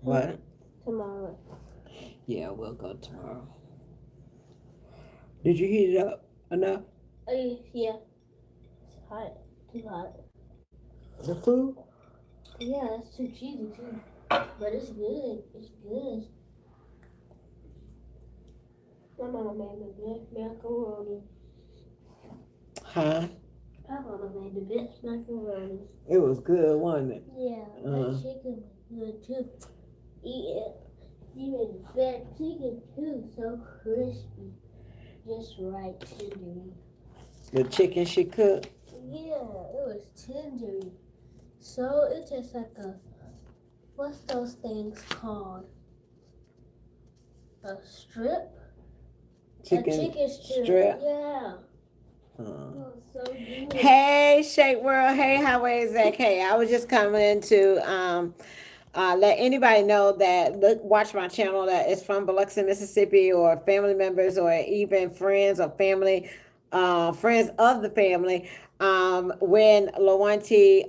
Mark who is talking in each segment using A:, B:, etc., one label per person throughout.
A: What?
B: Tomorrow.
A: Yeah, we'll go tomorrow. Did you heat it up enough?
B: Yeah. It's hot. Too hot.
A: The food?
B: Yeah, it's too cheesy too. But it's good. It's good. My mama made the best macaroni.
A: Huh?
B: My mama made the best macaroni.
A: It was good, wasn't it?
B: Yeah, that chicken was good too. Yeah, even that chicken too, so crispy, just right, tendery.
A: The chicken she cooked.
B: Yeah, it was tendery. So it tastes like what's those things called? A strip?
A: Chicken
B: A chicken strip.
A: strip.
B: Yeah.
A: Uh.
B: Oh, so good.
A: Hey, Shake World. Hey, how is that? Hey, I was just coming to let anybody know that watch my channel that is from Biloxi, Mississippi, or family members, or even friends or family, friends of the family. When Lajuante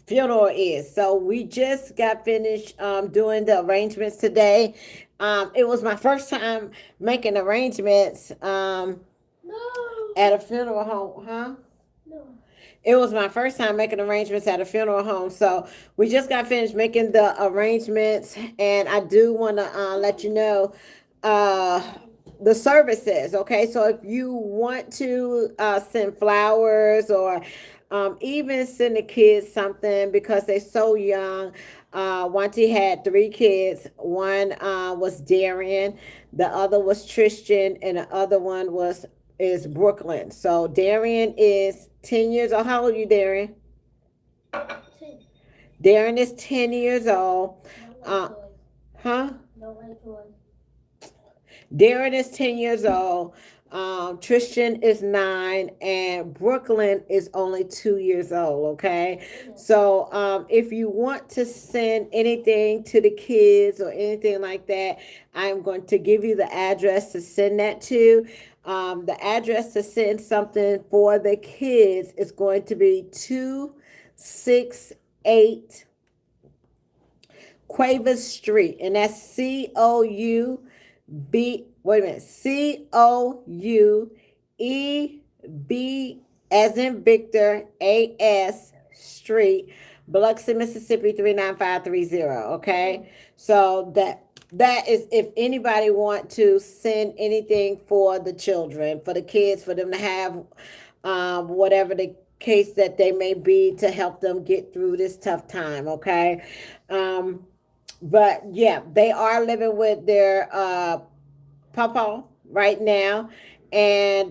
A: funeral is. So we just got finished doing the arrangements today. It was my first time making arrangements
B: No.
A: at a funeral home, huh?
B: No.
A: It was my first time making arrangements at a funeral home. So we just got finished making the arrangements, and I do want to let you know uh, the services. Okay, so if you want to send flowers or even send the kids something because they're so young. Wanty had three kids. One was Darian, the other was Tristan, and the other one is Brooklyn. So Darian is 10 years old. How old are you, Darian?
B: 10.
A: Darren is 10 years old.
B: No
A: Uh,
B: like toys.
A: huh?
B: No like toys.
A: Darren is 10 years old. Tristan is 9, and Brooklyn is only 2 years old. Okay.
B: Yeah.
A: So if you want to send anything to the kids or anything like that, I'm going to give you the address to send that to. The address to send something for the kids is going to be 268 Quavers Street, and that's wait a minute, Coubeb as in Victor, AS Street, Biloxi, Mississippi 39530. Okay, so that is if anybody want to send anything for the children, for the kids, for them to have whatever the case that they may be to help them get through this tough time. Okay. um but yeah, they are living with their papa right now, and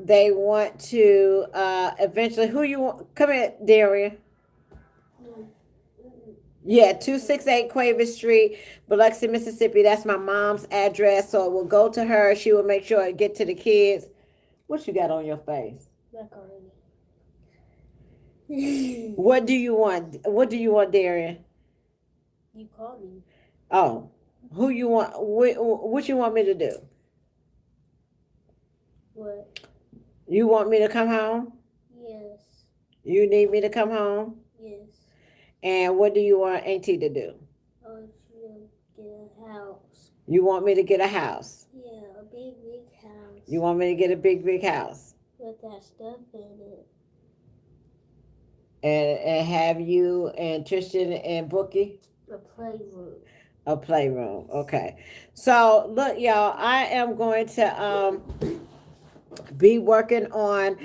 A: they want to eventually. Who you want? Come here, Darian.
B: No.
A: Yeah, 268 Quaver Street, Biloxi, Mississippi. That's my mom's address. So we'll go to her. She will make sure it get to the kids. What you got on your face?
B: Macaroni.
A: What do you want? What do you want, Darian?
B: You called me.
A: Oh, who you want? What you want me to do?
B: What?
A: You want me to come home?
B: Yes.
A: You need me to come home?
B: Yes.
A: And what do you want Auntie to do?
B: I want you to get a house.
A: You want me to get a house?
B: Yeah, a big, big house.
A: You want me to get a big, big house?
B: With that stuff in it.
A: And have you and Tristan and Bookie?
B: A playroom.
A: A playroom. Okay. So look, y'all, I am going to be working on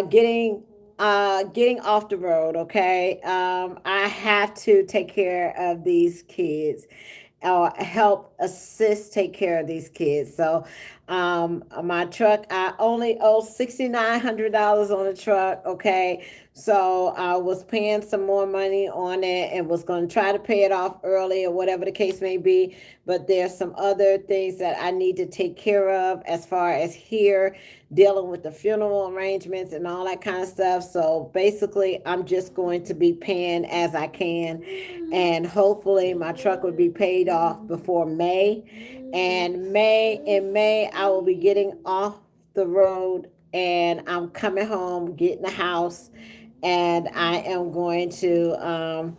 A: getting off the road. Okay. I have to take care of these kids, or help assist take care of these kids. So my truck, I only owe $6,900 on the truck. Okay. So I was paying some more money on it and was going to try to pay it off early or whatever the case may be. But there's some other things that I need to take care of as far as here dealing with the funeral arrangements and all that kind of stuff. So basically, I'm just going to be paying as I can, and hopefully my truck will be paid off before May. And in May, I will be getting off the road, and I'm coming home, getting a house, and I am going to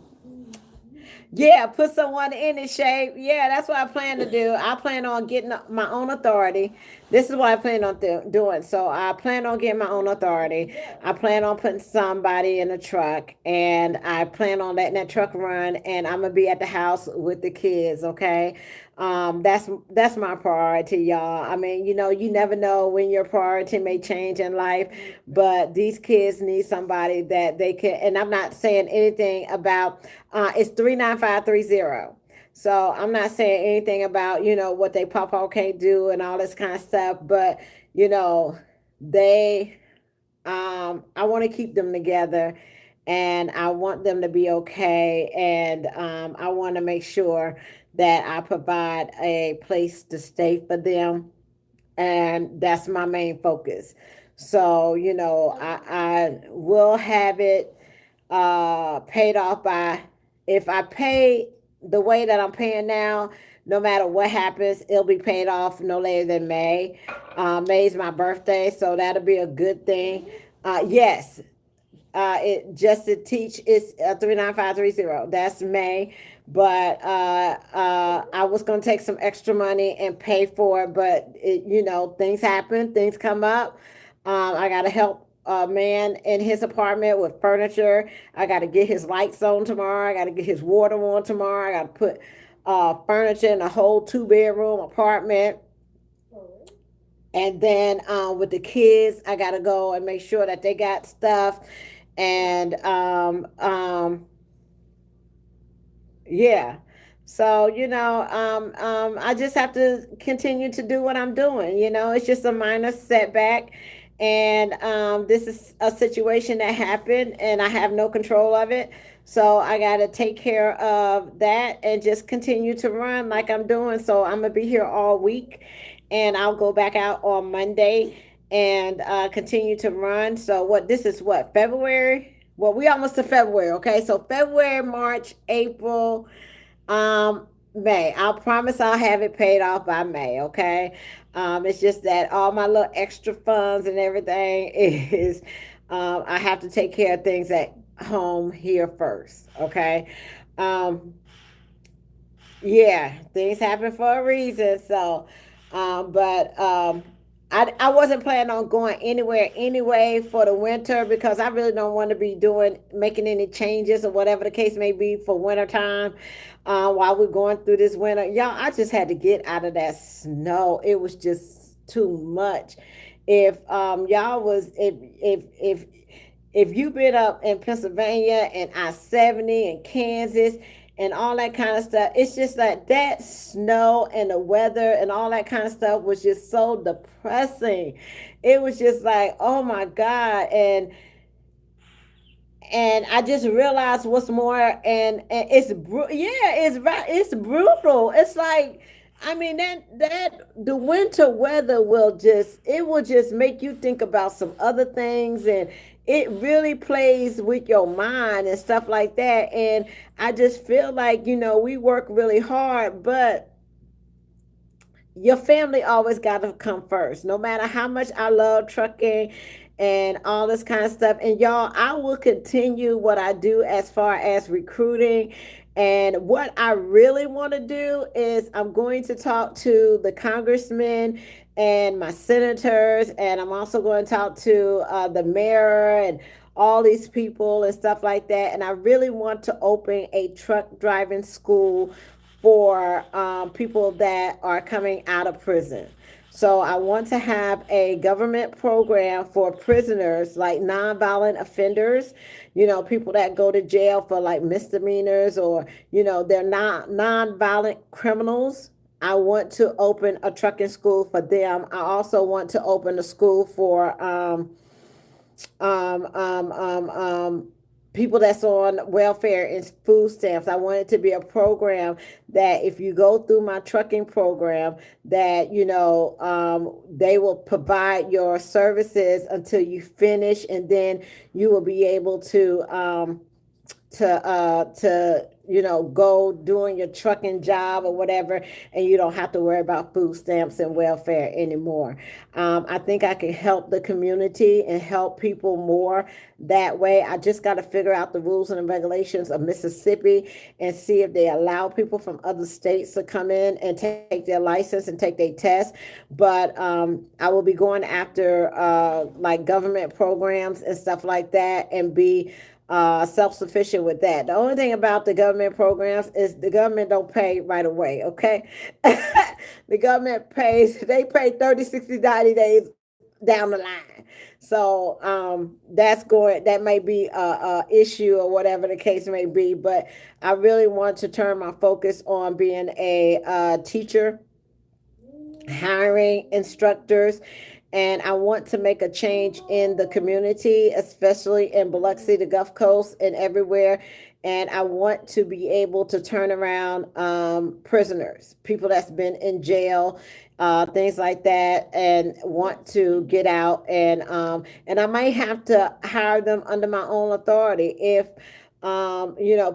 A: Yeah, put someone in the shape. Yeah, that's what I plan to do. I plan on getting my own authority. This is what I plan on doing. So I plan on getting my own authority. I plan on putting somebody in a truck, and I plan on letting that truck run. And I'm gonna be at the house with the kids. Okay, that's my priority, y'all. I mean, you never know when your priority may change in life, but these kids need somebody that they can. And I'm not saying anything about. It's 39530. So I'm not saying anything about what they papa can't do and all this kind of stuff, but you know they I want to keep them together, and I want them to be okay, and I want to make sure that I provide a place to stay for them, and that's my main focus. So I will have it paid off by, if I pay the way that I'm paying now, no matter what happens, it'll be paid off no later than May. May's my birthday, so that'll be a good thing. Yes, it just to teach is 39530. That's May, but I was gonna take some extra money and pay for it, but things happen, things come up. I gotta help a man in his apartment with furniture. I gotta get his lights on tomorrow. I gotta get his water on tomorrow. I gotta put furniture in a whole 2 bedroom apartment. And then with the kids, I gotta go and make sure that they got stuff. And yeah. So, I just have to continue to do what I'm doing. It's just a minor setback. And this is a situation that happened, and I have no control of it. So I got to take care of that and just continue to run like I'm doing. So I'm going to be here all week, and I'll go back out on Monday and continue to run. So, this is what, February? Well, we almost to February, okay? So February, March, April, May. I'll promise I'll have it paid off by May, okay? It's just that all my little extra funds and everything is, I have to take care of things at home here first, okay? Um, yeah, things happen for a reason. So, but I wasn't planning on going anywhere anyway for the winter, because I really don't want to be making any changes or whatever the case may be for winter time. While we're going through this winter, y'all, I just had to get out of that snow. It was just too much. If you've been up in Pennsylvania and I-70 and Kansas and all that kind of stuff, it's just like that snow and the weather and all that kind of stuff was just so depressing. It was just like, oh my God. And I just realized what's more, and yeah, it's right, it's brutal. It's like, I mean, that the winter weather will just make you think about some other things, and it really plays with your mind and stuff like that. And I just feel like, we work really hard, but your family always got to come first, no matter how much I love trucking and all this kind of stuff. And y'all, I will continue what I do as far as recruiting. And what I really want to do is I'm going to talk to the congressmen and my senators, and I'm also going to talk to the mayor and all these people and stuff like that. And I really want to open a truck driving school for people that are coming out of prison. So I want to have a government program for prisoners, like nonviolent offenders, people that go to jail for like misdemeanors, or they're not nonviolent criminals. I want to open a trucking school for them. I also want to open a school for um, um, um, um, people that's on welfare and food stamps. I want it to be a program that if you go through my trucking program, that they will provide your services until you finish, and then you will be able to go doing your trucking job or whatever, and you don't have to worry about food stamps and welfare anymore. I think I can help the community and help people more that way. I just got to figure out the rules and the regulations of Mississippi and see if they allow people from other states to come in and take their license and take their test. But I will be going after like government programs and stuff like that, and be self sufficient with that. The only thing about the government programs is the government don't pay right away. Okay, the government pays. They pay 30, 60, 90 days down the line. So that may be a issue or whatever the case may be. But I really want to turn my focus on being a teacher, hiring instructors, and I want to make a change in the community, especially in Biloxi, the Gulf Coast, and everywhere. And I want to be able to turn around prisoners, people that's been in jail, things like that, and want to get out. And I might have to hire them under my own authority if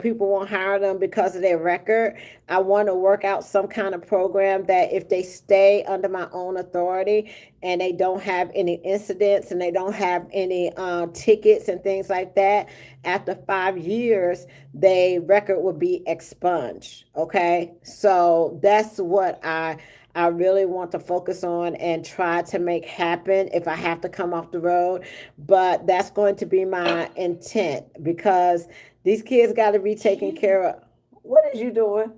A: people won't hire them because of their record. I want to work out some kind of program that if they stay under my own authority and they don't have any incidents and they don't have any tickets and things like that, after 5 years, their record will be expunged. Okay, so that's what I really want to focus on and try to make happen if I have to come off the road. But that's going to be my intent because these kids got to be taken care of. What is you doing?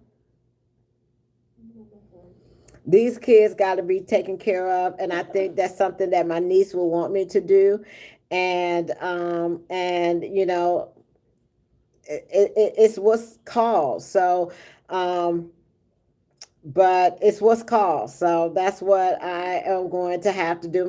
A: These kids got to be taken care of, and I think that's something that my niece will want me to do. And it's what's called. So but it's what's called. So that's what I am going to have to do.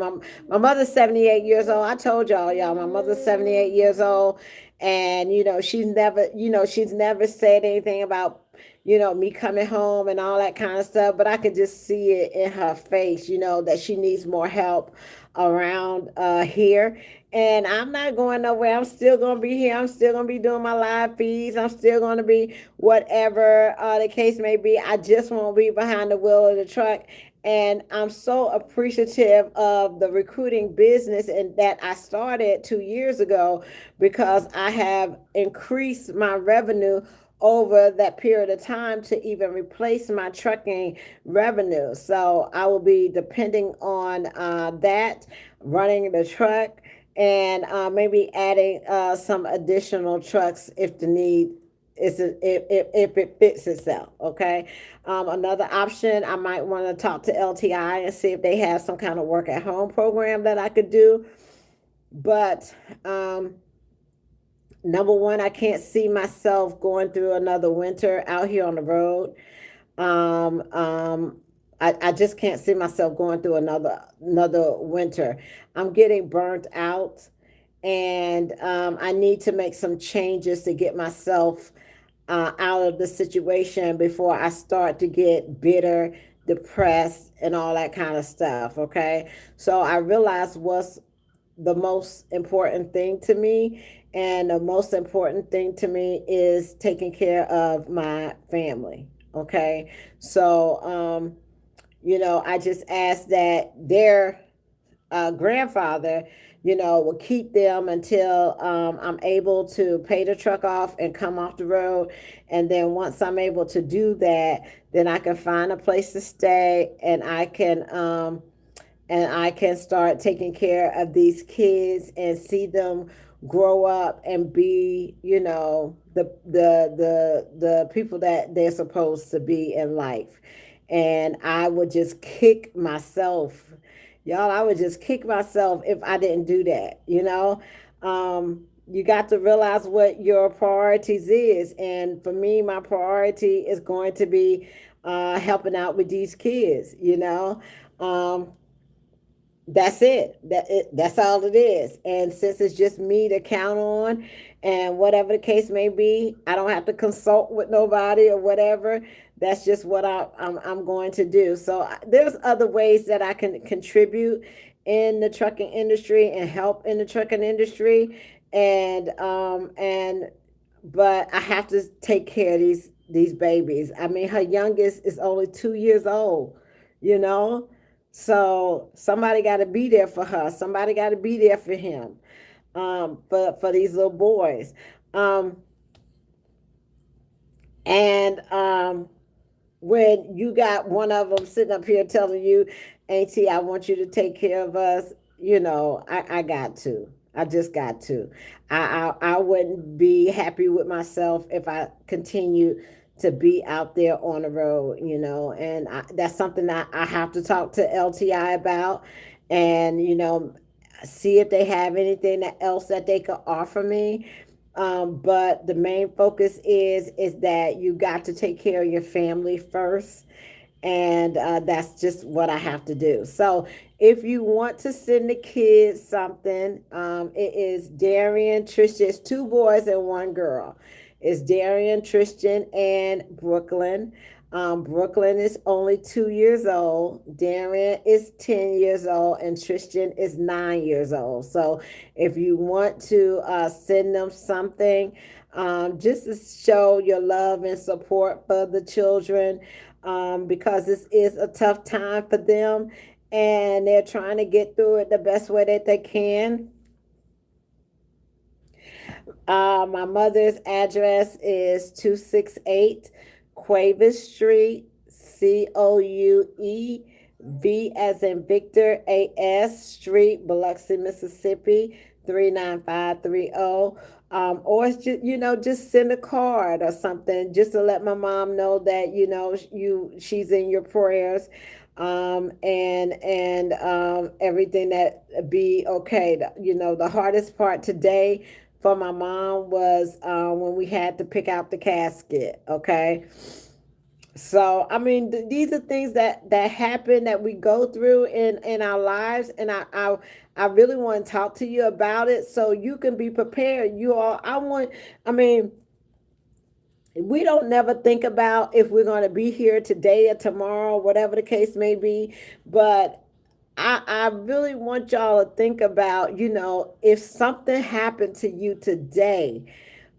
A: My mother's 78 years old. I told y'all, my mother's 78 years old, and she's never said anything about me coming home and all that kind of stuff. But I could just see it in her face, that she needs more help around here. And I'm not going nowhere. I'm still going to be here. I'm still going to be doing my live feeds. I'm still going to be whatever the case may be. I just won't be behind the wheel of the truck. And I'm so appreciative of the recruiting business and that I started 2 years ago, because I have increased my revenue over that period of time to even replace my trucking revenue. So I will be depending on that, running the truck, and maybe adding some additional trucks if the need if it fits itself. Okay. Another option, I might want to talk to LTI and see if they have some kind of work at home program that I could do. But number one, I can't see myself going through another winter out here on the road. Um, um, I just can't see myself going through another winter. I'm getting burnt out, and I need to make some changes to get myself out of the situation before I start to get bitter, depressed, and all that kind of stuff. Okay, so I realized what's the most important thing to me. And the most important thing to me is taking care of my family. Okay. So, I just ask that their grandfather, will keep them until I'm able to pay the truck off and come off the road. And then once I'm able to do that, then I can find a place to stay, and I can start taking care of these kids and see them grow up and be, the people that they're supposed to be in life. And I would just kick myself, y'all. I would just kick myself if I didn't do that. You got to realize what your priorities is, and for me, my priority is going to be helping out with these kids. Um, that's it. That's all it is. And since it's just me to count on, and whatever the case may be, I don't have to consult with nobody or whatever. That's just what I'm going to do. So there's other ways that I can contribute in the trucking industry and help in the trucking industry, and but I have to take care of these babies. I mean, her youngest is only 2 years old, you know. So somebody got to be there for her. Somebody got to be there for him. For these little boys, um, and when you got one of them sitting up here telling you, Auntie, I want you to take care of us, I got to. I just got to. I wouldn't be happy with myself if I continue to be out there on the road, and that's something that I have to talk to LTI about, and, see if they have anything else that they could offer me. But the main focus is that you got to take care of your family first, and that's just what I have to do. So if you want to send the kids something, it is Darian, Tristan. It's two boys and one girl. It's Darian, Tristan, and Brooklyn. Brooklyn is only 2 years old. Darian is 10 years old, and Tristan is 9 years old. So if you want to send them something, just to show your love and support for the children, because this is a tough time for them, and they're trying to get through it the best way that they can. My mother's address is 268 Quavis Street, Couev as in Victor, AS Street, Biloxi, Mississippi, 39530. Or it's just, just send a card or something just to let my mom know that, she's in your prayers. And everything that be okay. The hardest part today for my mom was when we had to pick out the casket. Okay, so I mean, these are things that happen, that we go through in our lives, and I really want to talk to you about it so you can be prepared. You all, I mean, we don't never think about if we're going to be here today or tomorrow, whatever the case may be, but I really want y'all to think about, if something happened to you today,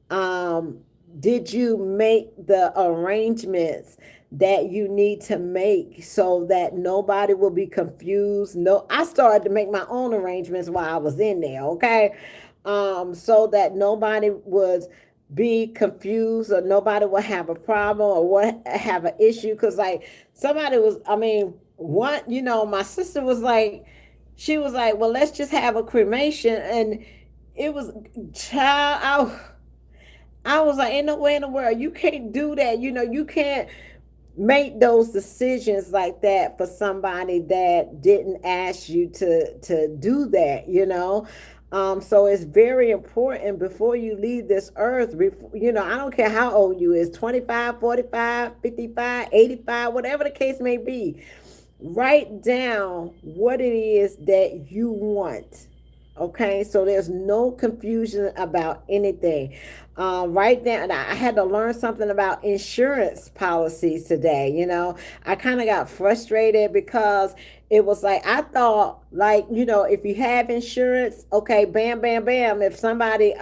A: um, did you make the arrangements that you need to make so that nobody will be confused? No, I started to make my own arrangements while I was in there, okay? So that nobody would be confused, or nobody will have a problem, or what have an issue. Cause like somebody was, I mean, one, my sister was like, she was like, well, let's just have a cremation. And it was, child, I was like, ain't no way in the world. You can't do that. You can't make those decisions like that for somebody that didn't ask you to do that. So it's very important before you leave this earth. I don't care how old you is, 25, 45, 55, 85, whatever the case may be. Write down what it is that you want. Okay, so there's no confusion about anything. Right now, and I had to learn something about insurance policies today. I kind of got frustrated because it was like, I thought, like, if you have insurance, okay, bam, bam, bam. If somebody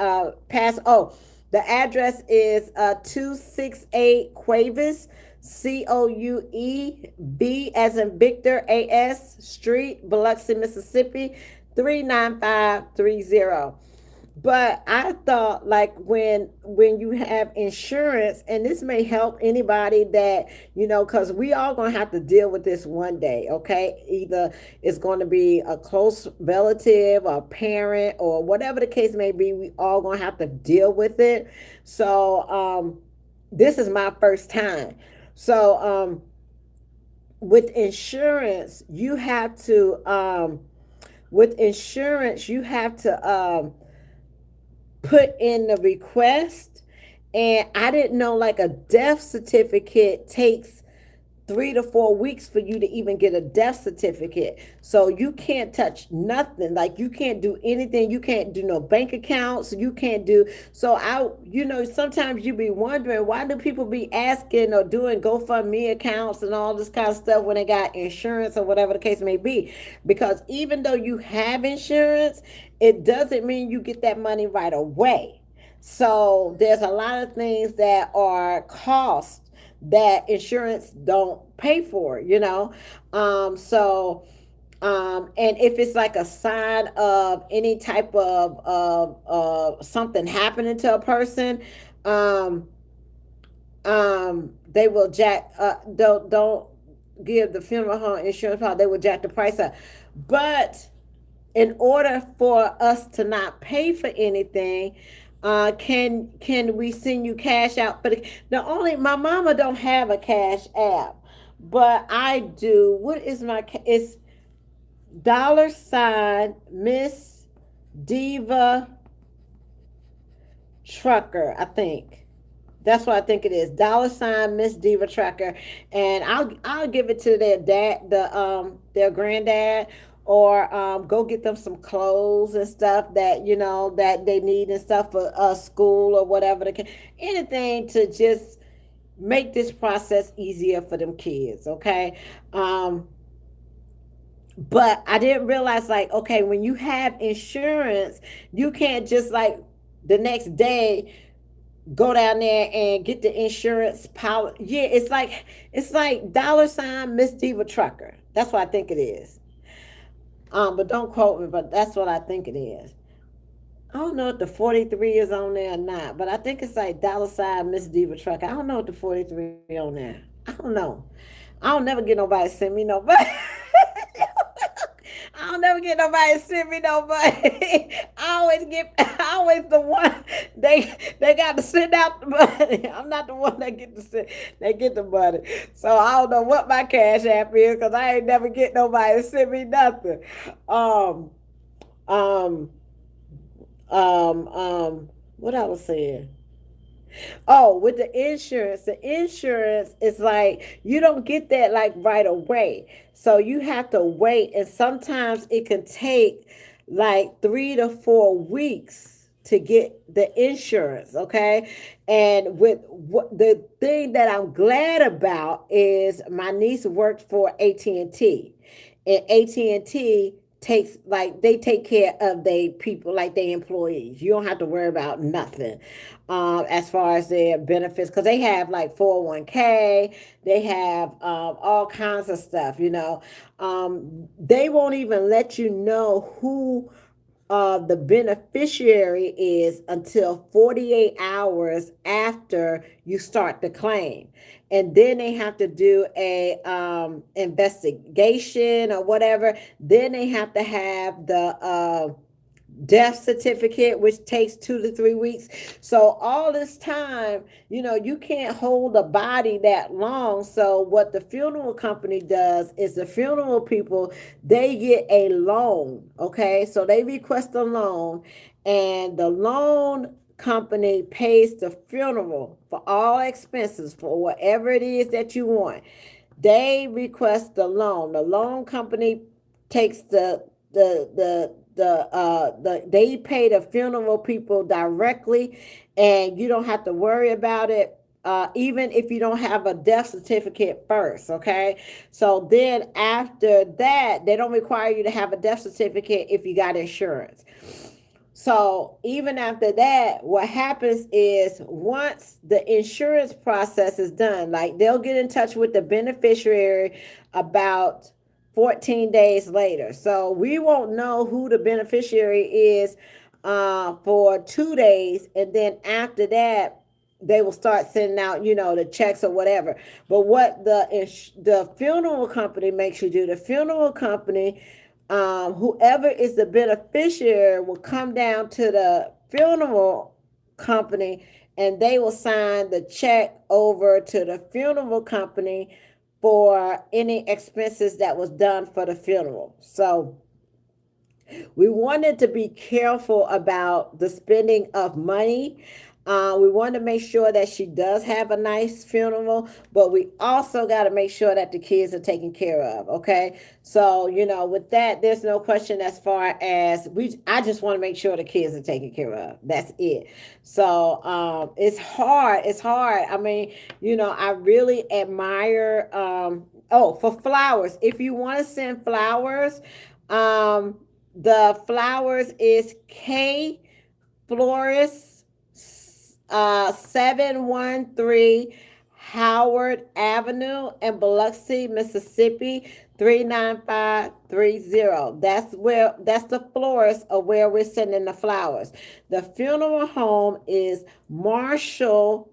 A: pass, oh, the address is 268 Quavis, Couev as in Victor, AS Street, Biloxi, Mississippi, 39530. But I thought, like, when you have insurance, and this may help anybody that, because we all gonna have to deal with this one day. Okay, either it's going to be a close relative or parent or whatever the case may be, we all gonna have to deal with it. So this is my first time. So with insurance, you have to put in the request. And I didn't know, like, a death certificate takes 3 to 4 weeks for you to even get a death certificate. So you can't touch nothing. Like, you can't do anything. You can't do no bank accounts. You can't do. So sometimes you be wondering, why do people be asking or doing GoFundMe accounts and all this kind of stuff when they got insurance or whatever the case may be? Because even though you have insurance, it doesn't mean you get that money right away. So there's a lot of things that are costs that insurance don't pay for, you know. So and if it's like a sign of any type of something happening to a person, um, they will jack. Don't give the funeral home insurance policy. They will jack the price up, but in order for us to not pay for anything, can we send you cash out? But the only my mama don't have a cash app, but I do. What is my? It's dollar sign Miss Diva Trucker, I think. That's what I think it is. Dollar sign Miss Diva Trucker, and I'll give it to their dad, their granddad, or go get them some clothes and stuff that that they need and stuff for school or whatever. Anything to just make this process easier for them kids. Okay. But I didn't realize, like, okay, when you have insurance, you can't just like the next day go down there and get the insurance power. Yeah, it's like dollar sign Miss Diva Trucker. That's what I think it is. But don't quote me, but that's what I think it is. I don't know if the 43 is on there or not, but I think it's like dollar sign Miss Diva Trucker. I don't know if the 43 on there. I don't know. I don't never get nobody to send me no money. I don't never get nobody to send me no money. I always the one they got to send out the money. I'm not the one that get to send they get the money. So I don't know what my cash app is because I ain't never get nobody to send me nothing. Um um what I was saying. Oh, with the insurance is like you don't get that like right away. So you have to wait, and sometimes it can take like 3 to 4 weeks to get the insurance. Okay, and with what the thing that I'm glad about is my niece worked for AT&T, and AT&T takes like they take care of they people like their employees. You don't have to worry about nothing as far as their benefits because they have like 401k, they have all kinds of stuff, they won't even let you know who the beneficiary is until 48 hours after you start the claim, and then they have to do a investigation or whatever. Then they have to have the death certificate, which takes 2 to 3 weeks. So all this time, you can't hold a body that long. So what the funeral company does is the funeral people, they get a loan. Okay, so they request a loan, and the loan company pays the funeral for all expenses for whatever it is that you want. They request the loan. The loan company takes the they pay the funeral people directly, and you don't have to worry about it. Even if you don't have a death certificate first, okay? So then after that, they don't require you to have a death certificate if you got insurance. So even after that, what happens is once the insurance process is done, like they'll get in touch with the beneficiary about 14 days later. So we won't know who the beneficiary is for 2 days. And then after that, they will start sending out, the checks or whatever. But what the funeral company makes you do, the funeral company, whoever is the beneficiary will come down to the funeral company, and they will sign the check over to the funeral company for any expenses that was done for the funeral. So we wanted to be careful about the spending of money. We want to make sure that she does have a nice funeral, but we also got to make sure that the kids are taken care of. Okay, so with that, there's no question as far as I just want to make sure the kids are taken care of. That's it. So it's hard. It's hard. I mean, I really admire. Oh, for flowers, if you want to send flowers, the flowers is K Florist 713 Howard Avenue in Biloxi, Mississippi, 39530. That's the florist of where we're sending the flowers. The funeral home is Marshall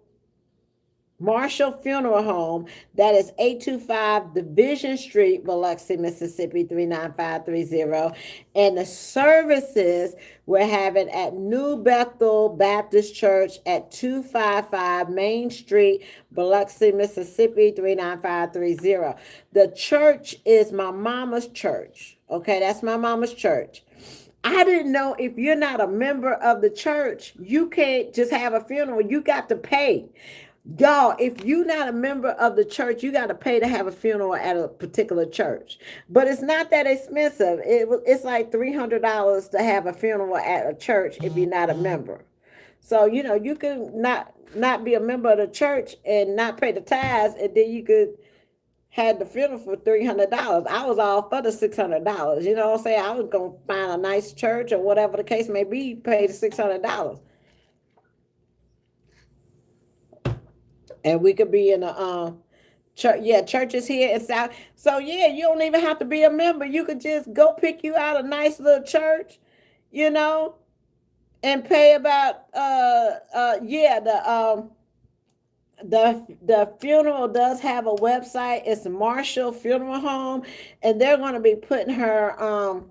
A: Funeral Home. That is 825 Division Street, Biloxi, Mississippi, 39530. And the services we're having at New Bethel Baptist Church at 255 Main Street, Biloxi, Mississippi, 39530. The church is my mama's church. Okay, that's my mama's church. I didn't know if you're not a member of the church, you can't just have a funeral. You got to pay. Y'all, if you're not a member of the church, you got to pay to have a funeral at a particular church. But it's not that expensive. It's like $300 to have a funeral at a church if you're not a member. So you can not be a member of the church and not pay the tithes, and then you could had the funeral for $300. I was all for the $600. You know what I'm saying? I was gonna find a nice church or whatever the case may be, pay the $600, and we could be in a church. Yeah, churches here in South. So yeah, you don't even have to be a member. You could just go pick you out a nice little church, you know, and pay about yeah, the funeral does have a website. It's Marshall Funeral Home, and they're going to be putting her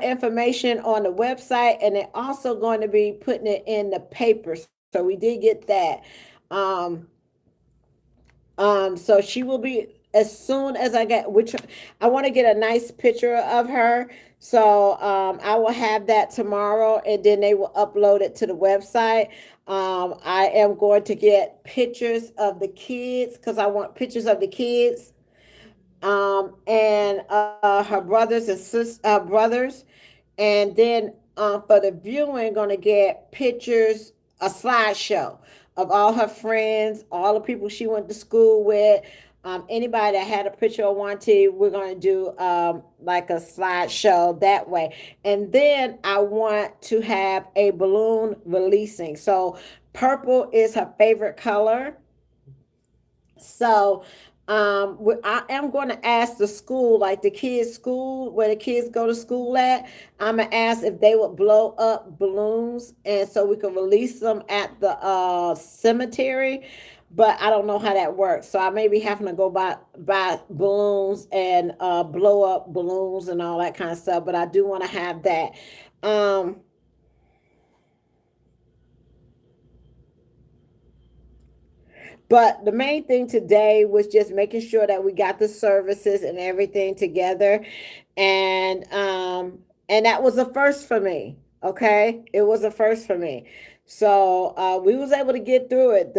A: information on the website, and they're also going to be putting it in the paper. So we did get that. Um, so she will be as soon as I get, which I want to get a nice picture of her. So I will have that tomorrow, and then they will upload it to the website. I am going to get pictures of the kids because I want pictures of the kids, and her brothers and brothers, and then for the viewing, gonna get pictures, a slideshow of all her friends, all the people she went to school with. Anybody that had a picture of Wanty, we're gonna do like a slideshow that way. And then I want to have a balloon releasing. So purple is her favorite color. So I am going to ask the school, like the kids' school, where the kids go to school at. I'm gonna ask if they would blow up balloons, and so we can release them at the cemetery. But I don't know how that works, so I may be having to go buy balloons and blow up balloons and all that kind of stuff. But I do want to have that. Um, But the main thing today was just making sure that we got the services and everything together. And that was a first for me. Okay. It was a first for me. So we was able to get through it.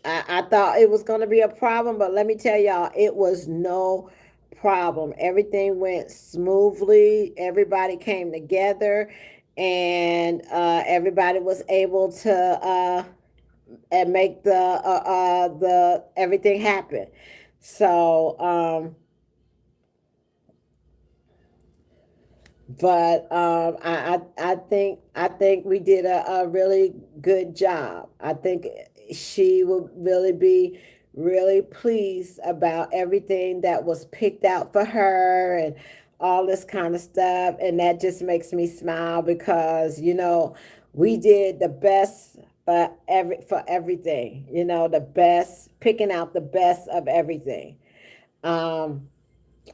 A: I thought it was gonna be a problem, but let me tell y'all, it was no problem. Everything went smoothly, everybody came together, and everybody was able to and make the everything happen. So but I think we did a really good job. I think she will really be really pleased about everything that was picked out for her and all this kind of stuff, and that just makes me smile because we did the best for everything. The best, picking out the best of everything. Um,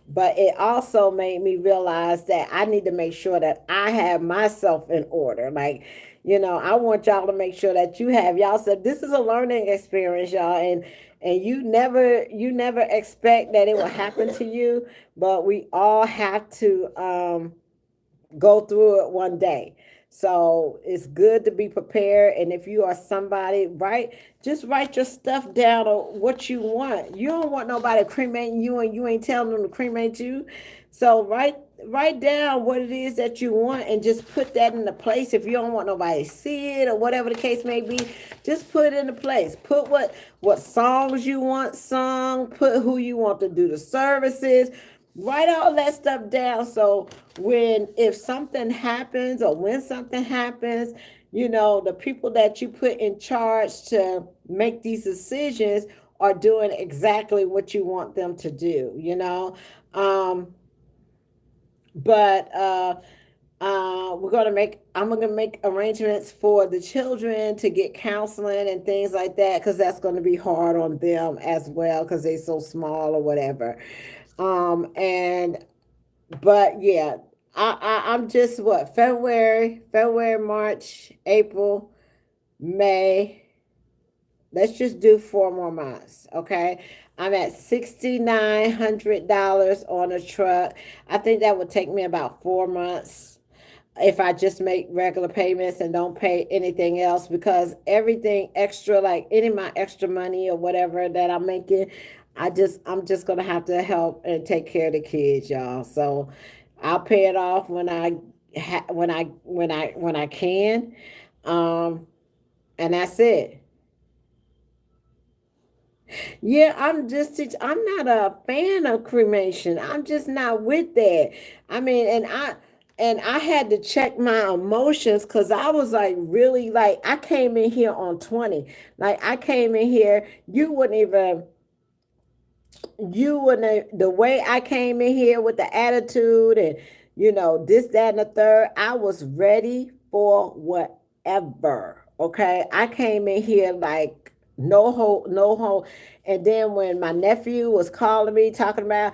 A: but it also made me realize that I need to make sure that I have myself in order. Like, I want y'all to make sure that you have y'all said this is a learning experience, y'all, and you never expect that it will happen to you, but we all have to go through it one day. So it's good to be prepared. And if you are somebody, just write your stuff down or what you want. You don't want nobody cremating you and you ain't telling them to cremate you. So write down what it is that you want and just put that into place. If you don't want nobody to see it or whatever the case may be, just put it into place. Put what songs you want sung, put who you want to do the services. Write all that stuff down, so if something happens or when something happens, The people that you put in charge to make these decisions are doing exactly what you want them to do. um but I'm gonna make arrangements for the children to get counseling and things like that, because that's gonna be hard on them as well, because they're so small or whatever. And but yeah, I'm just what, February, March, April, May. Let's just do 4 more months, okay? I'm at $6,900 on a truck. I think that would take me about 4 months if I just make regular payments and don't pay anything else, because everything extra, like any of my extra money or whatever that I'm making, I'm just gonna have to help and take care of the kids, y'all. So I'll pay it off when I can, um, and that's it. Yeah, I'm not a fan of cremation. I'm just not with that. I mean, and I had to check my emotions, because I was like, really, like, I came in here on 20. Like, I came in here, the way I came in here with the attitude, and this, that, and the third, I was ready for whatever. Okay. I came in here like no hope, no hope. And then when my nephew was calling me, talking about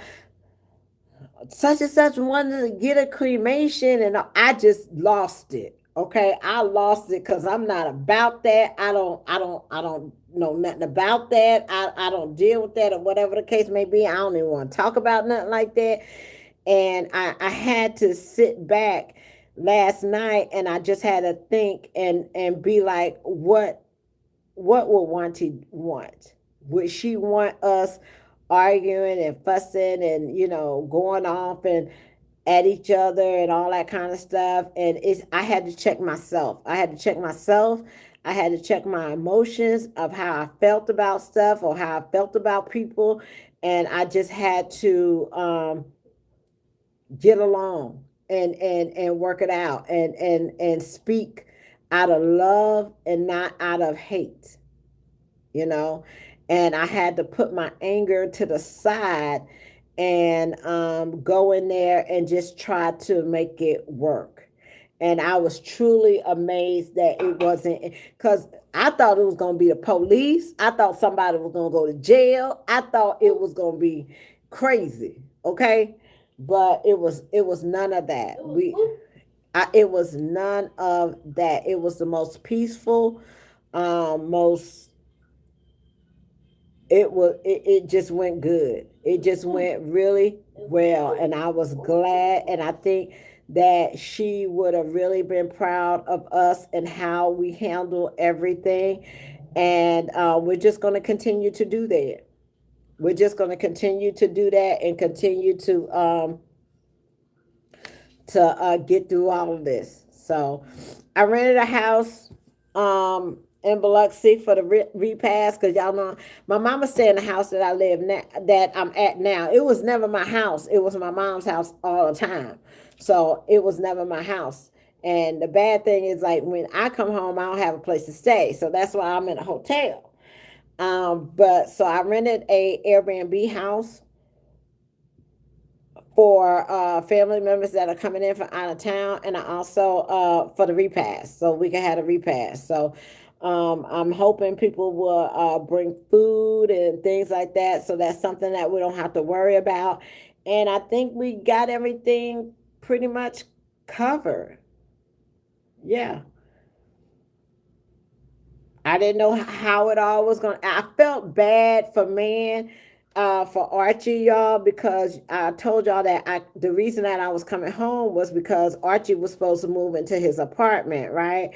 A: such and such wanted to get a cremation, and I just lost it. Okay, I lost it, because I'm not about that. I don't know nothing about that. I don't deal with that, or whatever the case may be. I don't even want to talk about nothing like that. And I had to sit back last night, and I just had to think and be like, what would Wanty want? Would she want us arguing and fussing and going off and at each other and all that kind of stuff? And I had to check myself. I had to check myself. I had to check my emotions of how I felt about stuff or how I felt about people, and I just had to get along and work it out, and speak out of love and not out of hate, you know. And I had to put my anger to the side and go in there and just try to make it work. And I was truly amazed that it wasn't, because I thought it was going to be the police. I thought somebody was going to go to jail. I thought it was going to be crazy. Okay. But it was none of that. It was none of that. It was the most peaceful, most it just went good. It just went really well, and I was glad, and I think that she would have really been proud of us and how we handle everything. And we're just going to continue to do that. We're just going to continue to do that and continue to get through all of this. So I rented a house in Biloxi for the repast, because y'all know my mama stay in the house that I live now, that I'm at now. It was never my house. It was my mom's house all the time. So it was never my house. And the bad thing is, like, when I come home, I don't have a place to stay. So that's why I'm in a hotel. But so I rented a Airbnb house for family members that are coming in from out of town, and I also for the repast, so we can have a repast. So I'm hoping people will bring food and things like that, so that's something that we don't have to worry about. And I think we got everything pretty much covered. Yeah, I didn't know how it all was going. I felt bad for man, for Archie, y'all, because I told y'all that the reason that I was coming home was because Archie was supposed to move into his apartment, right?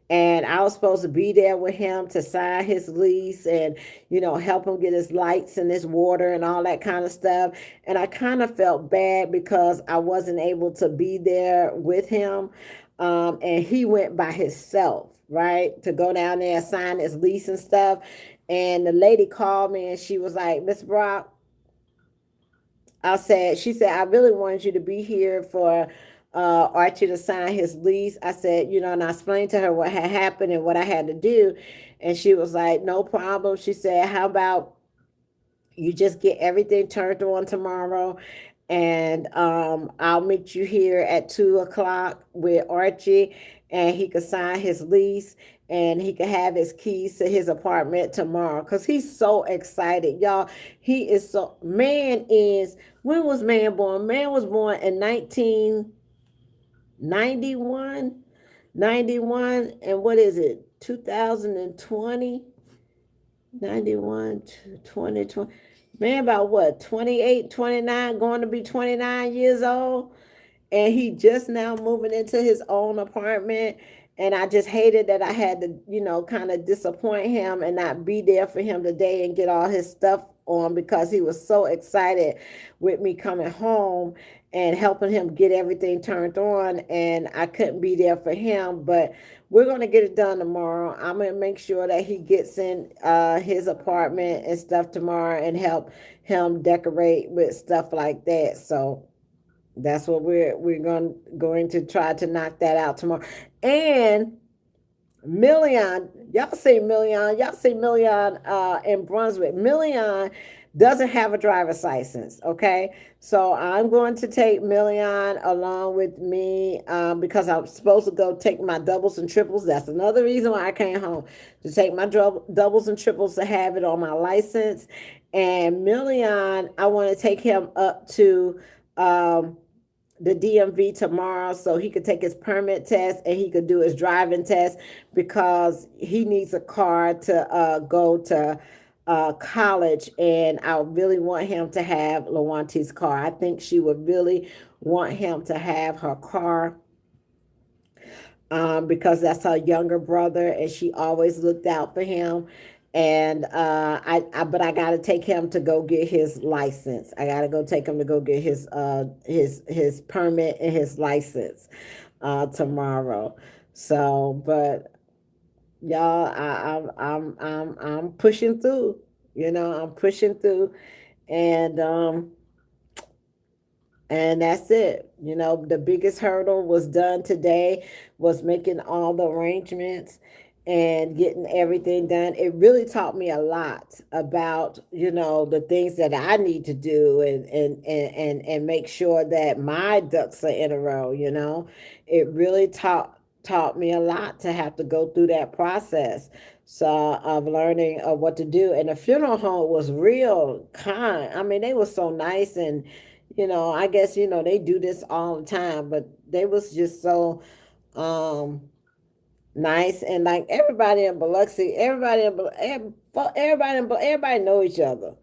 A: And I was supposed to be there with him to sign his lease and help him get his lights and his water and all that kind of stuff. And I kind of felt bad because I wasn't able to be there with him, and he went by himself, right, to go down there and sign his lease and stuff. And the lady called me and she was like, Miss Brock, she said, I really wanted you to be here for Archie to sign his lease. I said, and I explained to her what had happened and what I had to do. And she was like, no problem. She said, how about you just get everything turned on tomorrow, and I'll meet you here at 2 o'clock with Archie, and he could sign his lease, and he could have his keys to his apartment tomorrow. Cause he's so excited, y'all. He is so man is when was man born? Man was born in 1991, 91, and what is it? 2020. 91 to 2020. Man, about what, 28, 29, going to be 29 years old, and he just now moving into his own apartment. And I just hated that I had to, kind of disappoint him and not be there for him today and get all his stuff on, because he was so excited with me coming home and helping him get everything turned on, and I couldn't be there for him. But we're going to get it done tomorrow. I'm going to make sure that he gets in his apartment and stuff tomorrow, and help him decorate with stuff like that. So that's what we're going to try to knock that out tomorrow. And y'all see Million in Brunswick. Million doesn't have a driver's license, okay? So I'm going to take Million along with me, because I'm supposed to go take my doubles and triples. That's another reason why I came home, to take my doubles and triples to have it on my license. And Million, I want to take him up to the DMV tomorrow, so he could take his permit test and he could do his driving test, because he needs a car to go to college. And I really want him to have Lajuante's car. I think she would really want him to have her car, because that's her younger brother, and she always looked out for him. And but I gotta take him to go get his license. I gotta go take him to go get his permit and his license tomorrow. So, but y'all, I'm pushing through. I'm pushing through, and that's it. The biggest hurdle was done today, was making all the arrangements and getting everything done. It really taught me a lot about, the things that I need to do, and make sure that my ducks are in a row. It really taught me a lot to have to go through that process, so of learning of what to do. And the funeral home was real kind. I mean, they were so nice. And I guess they do this all the time, but they was just so nice. And like everybody in Biloxi, everybody know each other.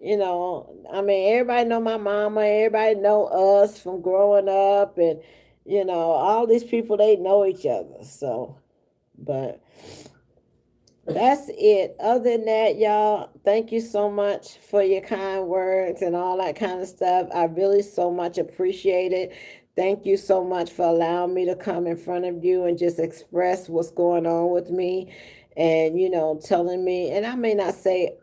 A: I mean, everybody know my mama, everybody know us from growing up, and all these people, they know each other. So, but that's it. Other than that, y'all, thank you so much for your kind words and all that kind of stuff. I really so much appreciate it. Thank you so much for allowing me to come in front of you and just express what's going on with me, and telling me. And I may not say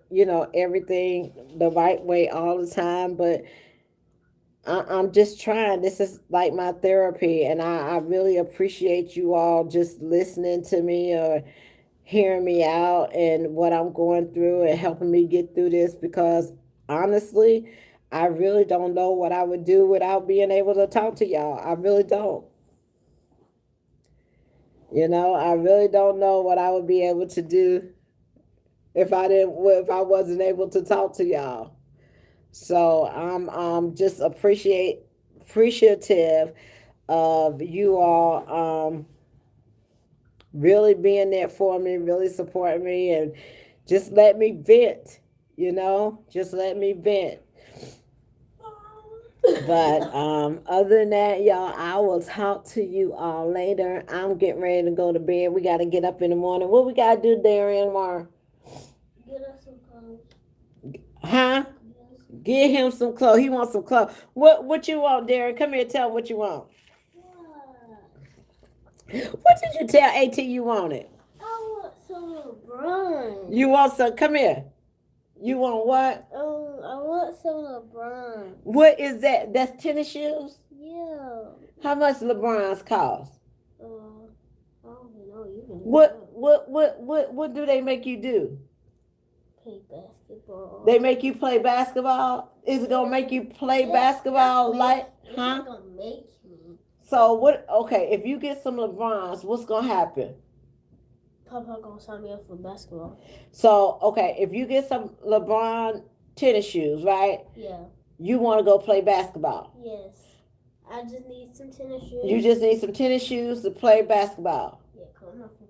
A: everything the right way all the time, but I'm just trying. This is like my therapy, and I really appreciate you all just listening to me, or hearing me out and what I'm going through, and helping me get through this, because honestly, I really don't know what I would do without being able to talk to y'all. I really don't. I really don't know what I would be able to do if I wasn't able to talk to y'all. So I'm just appreciative of you all really being there for me, really supporting me, and just let me vent, just let me vent. But other than that, y'all, I will talk to you all later. I'm getting ready to go to bed. We got to get up in the morning. What we got to do, Darian, Mar?
B: Get us some clothes.
A: Huh?
B: Yes.
A: Get him some clothes. He wants some clothes. What you want, Darren? Come here, tell him what you want. What did you tell AT you wanted?
B: I want some LeBron.
A: You want some? Come here. You want what?
B: I want some LeBron.
A: What is that? That's tennis shoes?
B: Yeah.
A: How much LeBron's cost?
B: I don't even know. You can
A: What do they make you do?
B: play basketball.
A: They make you play basketball? Is it gonna make you play basketball like
B: It's
A: huh?
B: not gonna make me.
A: So what okay, if you get some LeBrons, what's gonna happen?
B: Papa gonna sign me up for basketball.
A: So, okay, if you get some LeBron tennis shoes, right?
B: Yeah.
A: You want to go play basketball.
B: Yes. I just need some tennis shoes.
A: You just need some tennis shoes to play basketball.
B: Yeah, come on, from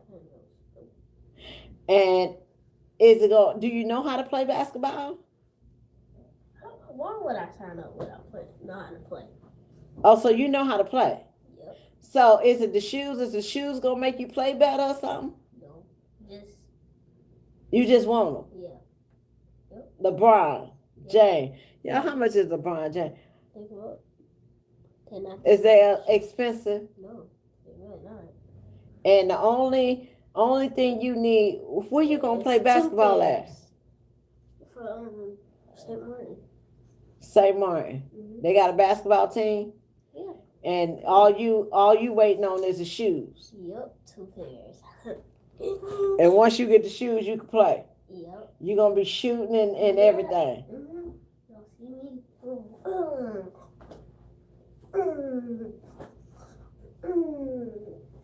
A: And is it going? Do you know how to play basketball?
B: Why would I sign up without know how to play?
A: Oh, so you know how to play.
B: Yep.
A: So is it the shoes? Is the shoes gonna make you play better or something?
B: No, just
A: You just want them.
B: yeah. Yep.
A: LeBron James. Yeah, how much is LeBron James?
B: Think about. They're not.
A: Is they expensive?
B: No, they're really not.
A: And the only thing you need, where you gonna play basketball at?
B: For St. Martin.
A: St. Martin.
B: Mm-hmm.
A: They got a basketball team.
B: Yeah.
A: And all you waiting on is the shoes.
B: Yep, 2 pairs.
A: And once you get the shoes, you can play.
B: Yep.
A: You're gonna be shooting and everything.
B: Mm-hmm. Y'all see me?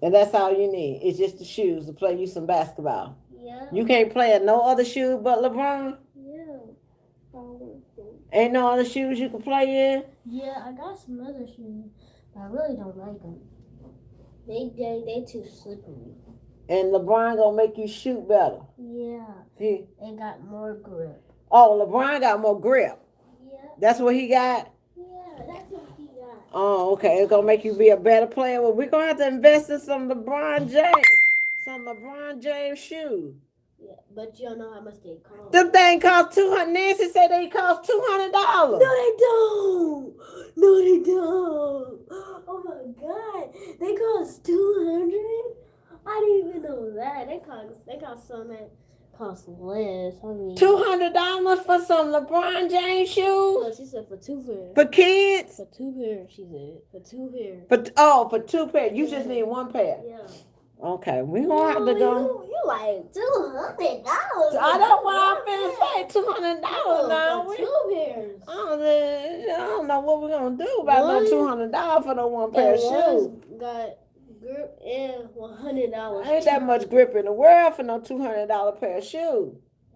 A: And that's all you need. It's just the shoes to play you some basketball.
B: Yeah.
A: You can't play in no other shoe but LeBron.
B: Yeah.
A: Ain't no other shoes you can play in.
B: Yeah, I got some other shoes, but I really don't like them. They too slippery.
A: And LeBron gonna make you shoot better.
B: Yeah.
A: He,
B: They got more grip.
A: oh, LeBron got more grip.
B: Yeah.
A: That's what he got.
B: Yeah, that's what he got.
A: Oh, okay. It's gonna make you be a better player. Well, we're gonna have to invest in some LeBron James shoes.
B: Yeah, but you don't know how much they cost.
A: Them thing cost $200. Nancy said they cost $200.
B: No, they don't. No, they don't. Oh my God, they cost 200. I didn't even know that. They cost something that costs less. I mean,
A: $200 for some LeBron James shoes
B: no, she said for 2 pairs.
A: for kids.
B: For 2 pairs, she said. For 2 pairs.
A: For 2 pairs. You just need 1 pair.
B: Yeah.
A: Okay, we gonna have to go.
B: You like $200?
A: I know what I'm finna say. $200 now.
B: For 2 pairs.
A: I don't know what we're gonna do about no $200 for no 1 pair of shoes.
B: Got grip and $100.
A: Ain't that much grip in the world for no $200 pair of shoes.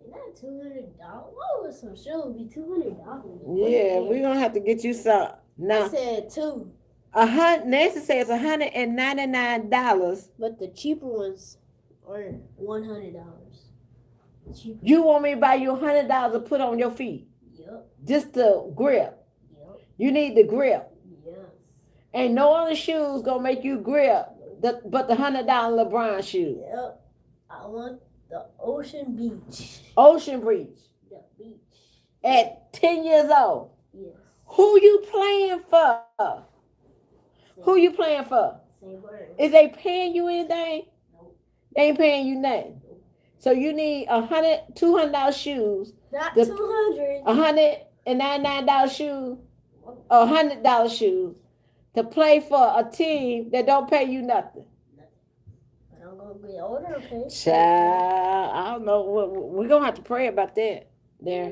B: Not $200. What would some shoes be $200?
A: Yeah, we're gonna have to get you some. Now,
B: I said 2.
A: Nancy says $199.
B: But the cheaper ones are $100. Cheaper.
A: You want me to buy you $100 to put on your feet?
B: Yep.
A: Just the grip.
B: Yep.
A: You need the grip.
B: Yes.
A: Ain't no other shoes gonna make you grip but the $100 LeBron shoes.
B: Yep. I want the Ocean Beach.
A: Ocean Beach.
B: The beach.
A: At 10 years old.
B: Yes.
A: Who you playing for? Who you playing for?
B: Same word.
A: Is they paying you anything?
B: Nope.
A: They ain't paying you nothing.
B: Nope.
A: So you need $200 shoes.
B: Not 200.
A: $199 shoes. Or $100 shoes to play for a team that don't pay you nothing.
B: But I'm gonna get older, okay?
A: Child, I don't know. We're gonna have to pray about that. There.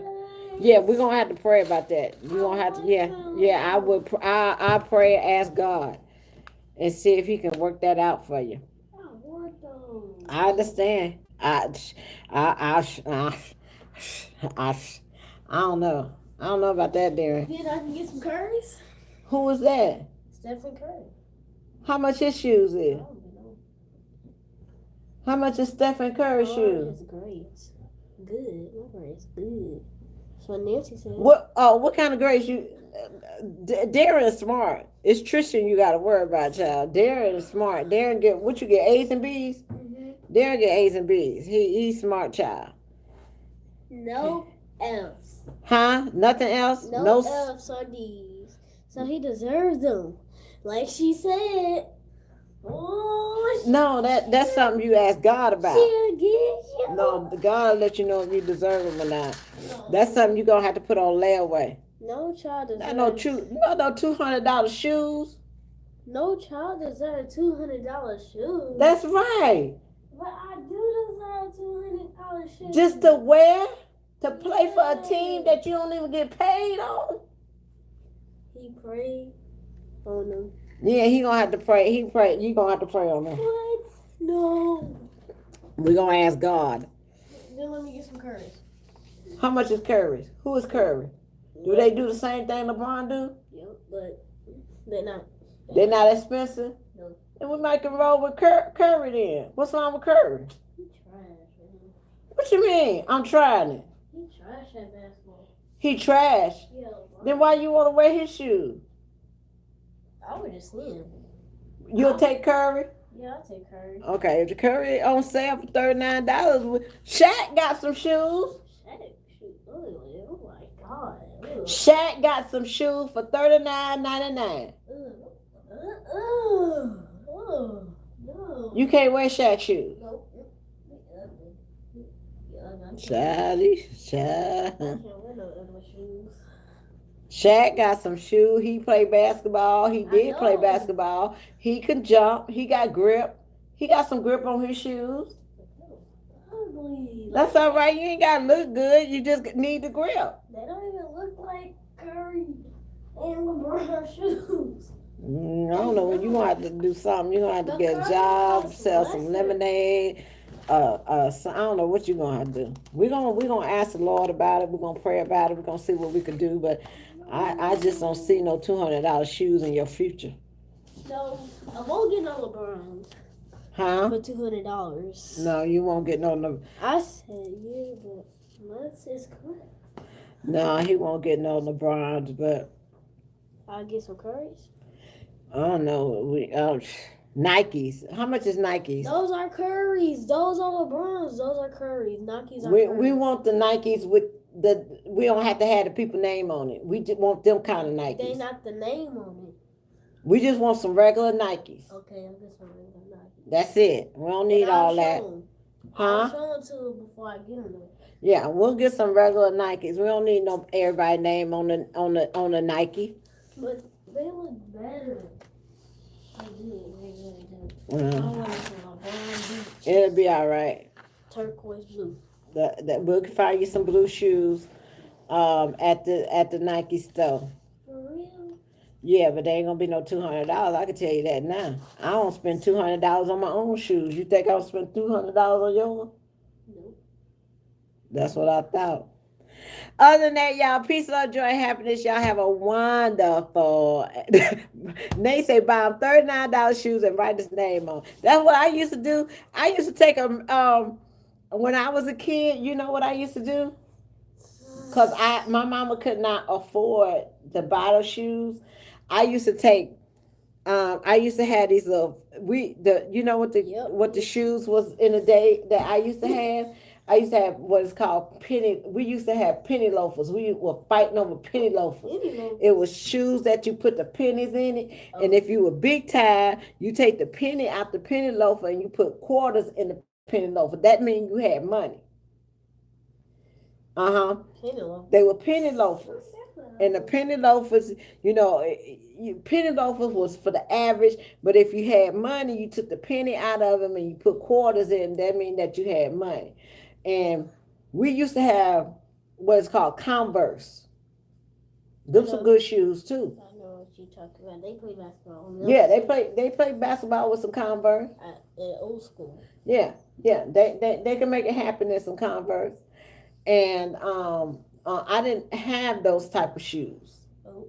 A: Yeah, we're gonna have to pray about that. We're gonna have to. Yeah. I would. I pray, ask God, and see if He can work that out for you.
B: I want those.
A: I understand. I don't know. I don't know about that, Darren.
B: Then I can get some Currys.
A: Who was that?
B: Stephen Curry.
A: How much his shoes
B: I
A: is?
B: don't know.
A: How much is Stephen Curry's shoes?
B: His grades. Good. My grades good. So Nancy said.
A: What kind of grades you? Darren is smart. It's Tristan you got to worry about, child. Darren is smart. Darren get what you get A's and B's.
B: Mm-hmm.
A: Darren get A's and B's. He's smart, child.
B: No F's.
A: Huh? Nothing else?
B: No F's or D's. So he deserves them, like she said. Oh.
A: No, that's something you ask God about.
B: She'll get you.
A: No, God will let you know if you deserve them or not.
B: No.
A: That's something you're gonna have to put on layaway.
B: No child
A: Not no
B: deserves.
A: no $200 shoes.
B: No child deserves $200 shoes.
A: That's right.
B: But I do deserve $200 shoes.
A: Just to wear, to play for a team
B: Yeah.
A: that you don't even get paid on.
B: He prayed on them.
A: Yeah, he gonna have to pray. He pray. You gonna have to pray on them.
B: What? No.
A: We gonna ask God.
B: Then let me get some courage.
A: How much is Curry? Who is Curry? Do they do the same thing LeBron do?
B: Yep, but they're not.
A: They're not expensive.
B: No.
A: And we might can roll with Curry then. What's wrong with Curry?
B: He trash, man.
A: What you mean? I'm trying it.
B: He trash at basketball.
A: He trash.
B: Yeah.
A: Then why you want to wear his shoes?
B: I would just see him.
A: You'll take Curry?
B: Yeah, I'll take Curry.
A: Okay, if the Curry on sale for $39, Shaq got some shoes.
B: Shaq, shoot. Oh my God. Ugh.
A: Shaq got some shoes for $39.99.
B: No.
A: You can't wear Shaq shoes.
B: Nope.
A: Charlie,
B: I can't wear no ugly shoes.
A: Shaq got some shoes. He played basketball. He did play
B: know.
A: basketball. He can jump. He got grip. He got some grip on his shoes.
B: Ugly.
A: That's all right. You ain't got to look good. You just need the grip.
B: They don't even look like Curry and LeBron shoes.
A: I don't know. You're going to have to do something. You're going to have to get a job, sell some lemonade. So I don't know what you're going to have to do. We're gonna ask the Lord about it. We're going to pray about it. We're going to see what we can do. But I just don't see no $200 shoes in your future.
B: No, I won't get no LeBrons
A: Huh?
B: for $200.
A: No, you won't get no.
B: I said yeah, but unless it's correct,
A: No, he won't get no LeBrons. But
B: I'll get some Currys.
A: I don't know. Nikes. How much is Nikes?
B: Those are Currys. Those are LeBrons. Those are Currys. Nikes are
A: We
B: Currys.
A: want the Nikes with the. We don't have to have the people name on it. We just want them kind of Nikes.
B: They not the name on it.
A: We just want some regular Nikes.
B: Okay, I'll get some regular Nikes.
A: That's it. We don't need all that.
B: I'll
A: Huh?
B: show them to them before I get them there.
A: Yeah, we'll get some regular Nikes. We don't need no everybody name on the Nike.
B: But they look better. They do. They really do. I
A: Well,
B: want some LeBron boots.
A: it'll be all right.
B: Turquoise blue.
A: That we'll find you some blue shoes at the Nike store.
B: For real?
A: Yeah, but they ain't gonna be no $200. I can tell you that now. I don't spend $200 on my own shoes. You think I'll spend $200 on yours?
B: Nope.
A: That's what I thought. Other than that, y'all, peace, love, joy, and happiness. Y'all have a wonderful. They say buy them $39 shoes and write his name on. That's what I used to do. I used to take them when I was a kid. You know what I used to do? Cause my mama could not afford to buy those shoes. I used to take. I used to have these little you know what the shoes was in the day that I used to have. I used to have what is called penny. We used to have penny loafers. We were fighting over penny loafers. It was shoes that you put the pennies in it, and if you were big time, you take the penny out the penny loafer and you put quarters in the penny loafer. That means you had money. They were penny loafers. And the penny loafers, penny loafers was for the average, but if you had money, you took the penny out of them and you put quarters in, that means that you had money. And we used to have what is called Converse. Them some good shoes too.
B: I know what you're talking about. They play basketball.
A: Yeah, they play basketball with some Converse.
B: In old school.
A: Yeah. They can make it happen in some Converse. And I didn't have those type of shoes.
B: Oh,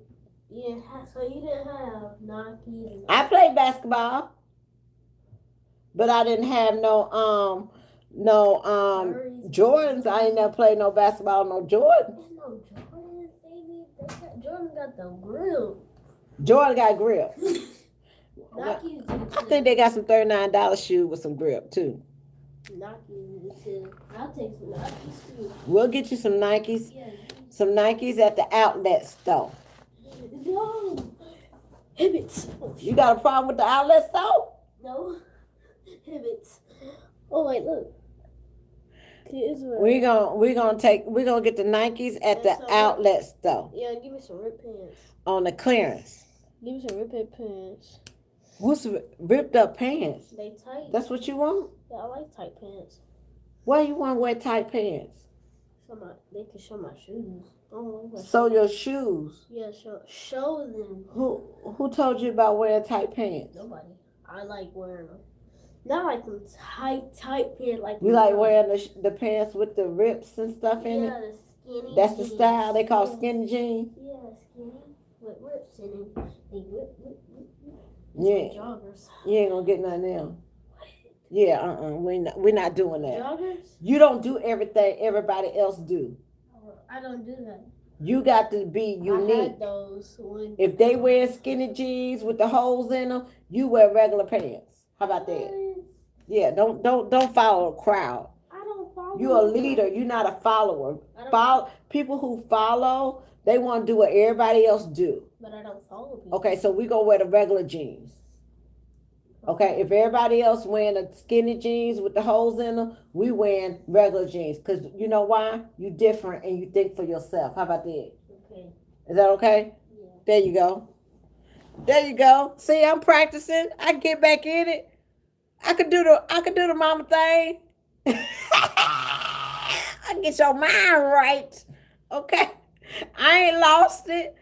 B: yeah. So you didn't have Nike.
A: I played basketball, but I didn't have no Jordans. I ain't never played no basketball, no Jordans.
B: No Jordans, baby. Jordan got the grill.
A: Jordan got grip.
B: Nike.
A: I think they got some $39 shoes with some grip too.
B: Nike. I'll take some Nikes too.
A: We'll get you some Nikes.
B: Yeah.
A: Some Nikes at the outlet store.
B: No. Hibbits.
A: You got a problem with the outlet store?
B: No. Hibbits. Oh wait, look. Kids wear.
A: We're gonna get the Nikes at
B: And
A: the
B: some
A: outlet store
B: Yeah, give me some ripped pants.
A: on the clearance.
B: Give me some ripped pants.
A: What's ripped up pants?
B: They tight.
A: That's what you want?
B: Yeah, I like tight pants.
A: Why you want to wear tight pants?
B: They can show my shoes.
A: So your shoes.
B: Yeah, show them.
A: Who told you about wearing tight pants?
B: Nobody. I like wearing them. Not like them tight pants. Like
A: you like wearing the pants with the rips and stuff in it?
B: Yeah, the skinny.
A: That's the style they call skinny jeans.
B: Yeah, skinny with rips in it. They whip.
A: Yeah.
B: Joggers.
A: You ain't gonna get none of them. Yeah, we're not doing that.
B: Joggers?
A: You don't do everything everybody else do.
B: I don't do that.
A: You got to be unique.
B: I had those
A: if they wear skinny jeans with the holes in them, you wear regular pants. How about that? Yeah, don't follow a crowd.
B: I don't follow.
A: You're a leader. You're not a follower. People who follow, they want to do what everybody else do.
B: But I don't follow people.
A: Okay, so we gonna wear the regular jeans. Okay, if everybody else wearing the skinny jeans with the holes in them, we wearing regular jeans. Because you know why? You different and you think for yourself. How about that?
B: Okay.
A: Is that okay?
B: Yeah.
A: There you go. There you go. See, I'm practicing. I get back in it. I could do the mama thing. I get your mind right. Okay. I ain't lost it.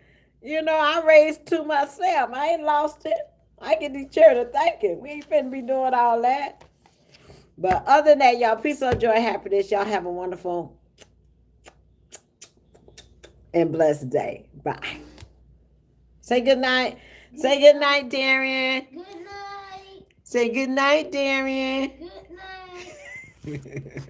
A: You know, I raised to myself. I ain't lost it. I get these children thinking. We ain't finna be doing all that. But other than that, y'all, peace, love, joy, happiness. Y'all have a wonderful and blessed day. Bye. Say good night. Say good night, Darian.
B: Good night.
A: Say good night, Darian.
B: Good night.